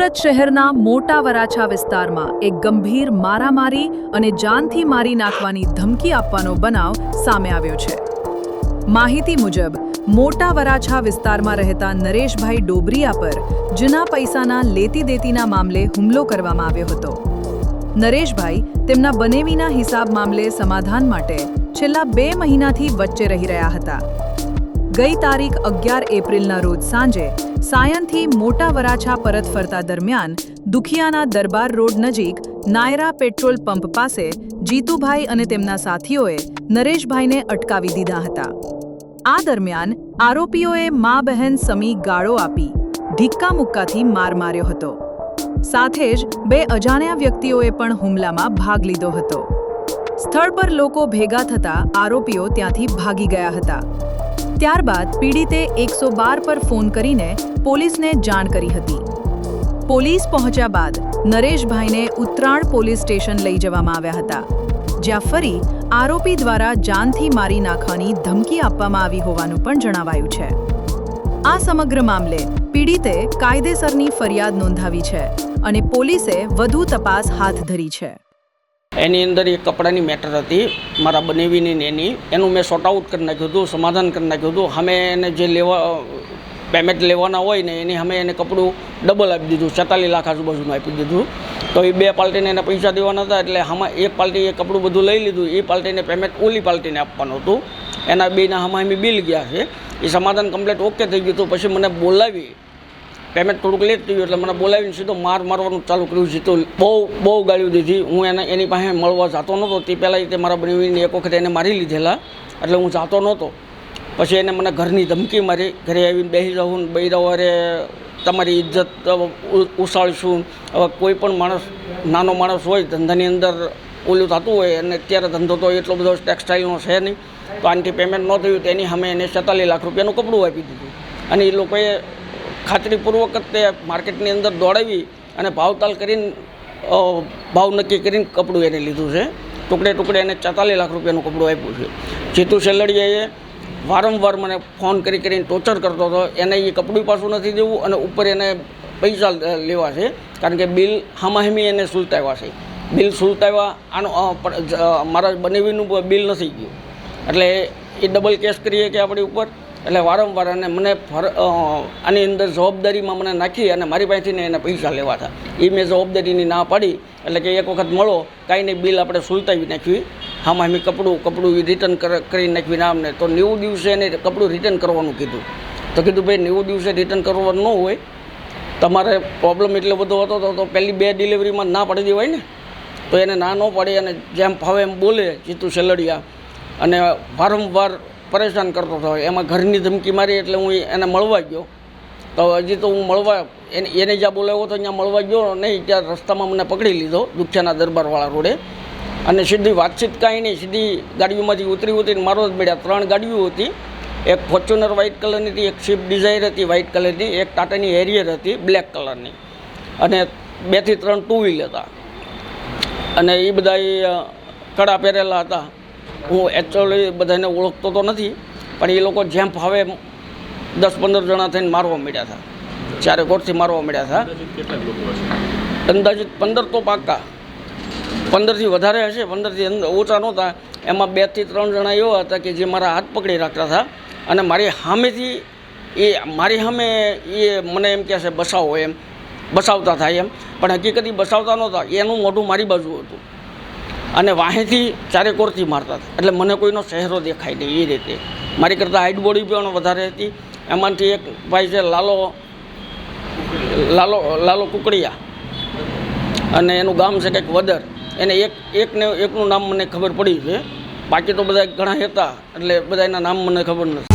સુરત શહેરના મોટા વરાછા વિસ્તારમાં એક ગંભીર મારામારી અને જાનથી મારી નાખવાની ધમકી આપવાનો બનાવ સામે આવ્યો છે। માહિતી મુજબ મોટા વરાછા વિસ્તારમાં રહેતા નરેશભાઈ ડોબરિયા પર જૂના પૈસાના લેતી દેતીના મામલે હુમલો કરવામાં આવ્યો હતો। નરેશભાઈ તેમના બનેવીના હિસાબ મામલે સમાધાન માટે છેલ્લા 2 મહિનાથી વચ્ચે રહી રહ્યા હતા। ગઈ તારીખ 11 એપ્રિલના રોજ સાંજે સાયનથી મોટા વરાછા પરત ફરતા દરમિયાન દુખિયાના દરબાર રોડ નજીક નાયરા પેટ્રોલ પંપ પાસે જીતુભાઈ અને તેમના સાથીઓએ નરેશભાઈને અટકાવી દીધા હતા। આ દરમિયાન આરોપીઓએ મા બહેન સમી ગાળો આપી ઢીક્કા મુક્કાથી માર માર્યો હતો। સાથે જ 2 અજાણ્યા વ્યક્તિઓએ પણ હુમલામાં ભાગ લીધો હતો। સ્થળ પર લોકો ભેગા થતા આરોપીઓ ત્યાંથી ભાગી ગયા હતા। ત્યારબાદ પીડિતે 112 પર ફોન કરીને પોલીસને જાણ કરી હતી। પોલીસ પહોંચ્યા બાદ નરેશભાઈને ઉત્તરાણ પોલીસ સ્ટેશન લઈ જવામાં આવ્યા હતા, જ્યાં ફરી આરોપી દ્વારા જાનથી મારી નાખવાની ધમકી આપવામાં આવી હોવાનું પણ જણાવાયું છે। આ સમગ્ર મામલે પીડિતે કાયદેસરની ફરિયાદ નોંધાવી છે અને પોલીસે વધુ તપાસ હાથ ધરી છે। એની અંદર એક કપડાની મેટર હતી મારા બનેવીની એની એનું મેં શોર્ટ આઉટ કરી નાખ્યું હતું, સમાધાન કરી નાખ્યું હતું। અમે એને જે પેમેન્ટ લેવાના હોય ને એની અમે એને કપડું ડબલ આપી દીધું, 44 લાખ આજુબાજુનું આપી દીધું। તો એ 2 પાર્ટીને એને પૈસા દેવાના હતા, એટલે આમાં એક પાર્ટીએ કપડું બધું લઈ લીધું, એ પાર્ટીને પેમેન્ટ ઓલી પાર્ટીને આપવાનું હતું। એના બેના અમે બિલ ગયા છે, એ સમાધાન કમ્પ્લીટ ઓકે થઈ ગયું હતું। પછી મને બોલાવી, પેમેન્ટ થોડુંક લેટ થયું એટલે મને બોલાવીને સીધો મારવાનું ચાલુ કર્યું છે। તો બહુ ગાળ્યું દીધી। હું એની પાસે મળવા જતો નહોતો, તે પહેલાં તે મારા બનેવીને એક વખત એને મારી લીધેલા, એટલે હું જતો નહોતો। પછી એને મને ઘરની ધમકી મારી, ઘરે આવીને બેસી જાઉં, બૈરાવારે તમારી ઇજ્જત ઉછાળશું। હવે કોઈ પણ માણસ, નાનો માણસ હોય ધંધાની અંદર ઓલું થતું હોય, અને અત્યારે ધંધો તો એટલો બધો ટેક્સટાઇલનો છે નહીં, તો આનાથી પેમેન્ટ ન થયું તેની અમે એને 47 લાખ રૂપિયાનું કપડું આપી દીધું। અને એ લોકોએ ખાતરીપૂર્વક જ તે માર્કેટની અંદર દોડાવી અને ભાવતાલ કરીને ભાવ નક્કી કરીને કપડું એને લીધું છે। ટુકડે એને 44 લાખ રૂપિયાનું કપડું આપ્યું છે। જીતુ સેલડિયાએ વારંવાર મને ફોન કરીને ટોર્ચર કરતો હતો। એને એ કપડું પાછું નથી દેવું અને ઉપર એને પૈસા લેવા છે, કારણ કે બિલ હામાહામી એને સુલતાવ્યા છે। બિલ સુલતાવ્યા, આનો મારા બનેવીનું બિલ નથી ગયું, એટલે એ ડબલ કેસ કરીએ કે આપણી ઉપર, એટલે વારંવાર અને મને આની અંદર જવાબદારીમાં મને નાખી અને મારી પાસેથી એને પૈસા લેવા હતા। એ મેં જવાબદારીની ના પાડી, એટલે કે એક વખત મળો, કાંઈ નહીં, બિલ આપણે સુલતાવી નાખવી, હામાં અમે કપડું રિટર્ન કરી નાખવી ના અમને। તો 90 દિવસે એને કપડું રિટર્ન કરવાનું કીધું। તો કીધું ભાઈ 90 દિવસે રિટર્ન કરવાનું ન હોય, તમારે પ્રોબ્લેમ એટલો બધો હતો તો પહેલી 2 ડિલિવરીમાં ના પાડી દેવાય ને। તો એને ના ન પાડી અને જેમ ફાવે એમ બોલે જીતુ સેલડિયા, અને વારંવાર પરેશાન કરતો હતો। એમાં ઘરની ધમકી મારી, એટલે હું એને મળવા ગયો। તો હજી તો હું મળવા એને જ્યાં બોલાવ્યો હતો ત્યાં મળવા ગયો નહીં, ત્યાં રસ્તામાં મને પકડી લીધો દુખિયાના દરબારવાળા રોડે, અને સીધી વાતચીત કાંઈ નહીં, સીધી ગાડીઓમાંથી ઉતરીને મારો જ મળ્યા। 3 ગાડીઓ હતી, એક ફોર્ચ્યુનર વ્હાઇટ કલરની હતી, એક સ્વિફ્ટ ડિઝાયર હતી વ્હાઇટ કલરની, એક ટાટાની હેરિયર હતી બ્લેક કલરની, અને 2 થી 3 ટુ વ્હીલ હતા, અને એ બધા કડા પહેરેલા હતા। હું એકચ્યુઅલી બધાને ઓળખતો તો નથી, પણ એ લોકો જેમ ફાવે 10-15 જણા થઈને મારવા મળ્યા હતા, 4 કોરથી મારવા મળ્યા હતા। અંદાજિત 15 તો પાક્કા, 15થી વધારે હશે, 15થી ઓછા નહોતા। એમાં 2 થી 3 જણા એવા હતા કે જે મારા હાથ પકડી રાખતા હતા, અને મારી સામેથી મારી સામે એ મને એમ કહે છે બસાવો, એમ બસાવતા થાય એમ, પણ હકીકતી બસાવતા નહોતા, એનું મોઢું મારી બાજુ હતું, અને વાહેથી 4 કોરથી મારતા હતા, એટલે મને કોઈનો ચહેરો દેખાય નહીં એ રીતે। મારી કરતાં હાઇટ બોડી પણ વધારે હતી। એમાંથી એક ભાઈ છે લાલો કુકડિયા, અને એનું ગામ છે કંઈક વદર, એને એકનું નામ મને ખબર પડી છે, બાકી તો બધા ઘણા હતા, એટલે બધાના નામ મને ખબર નથી।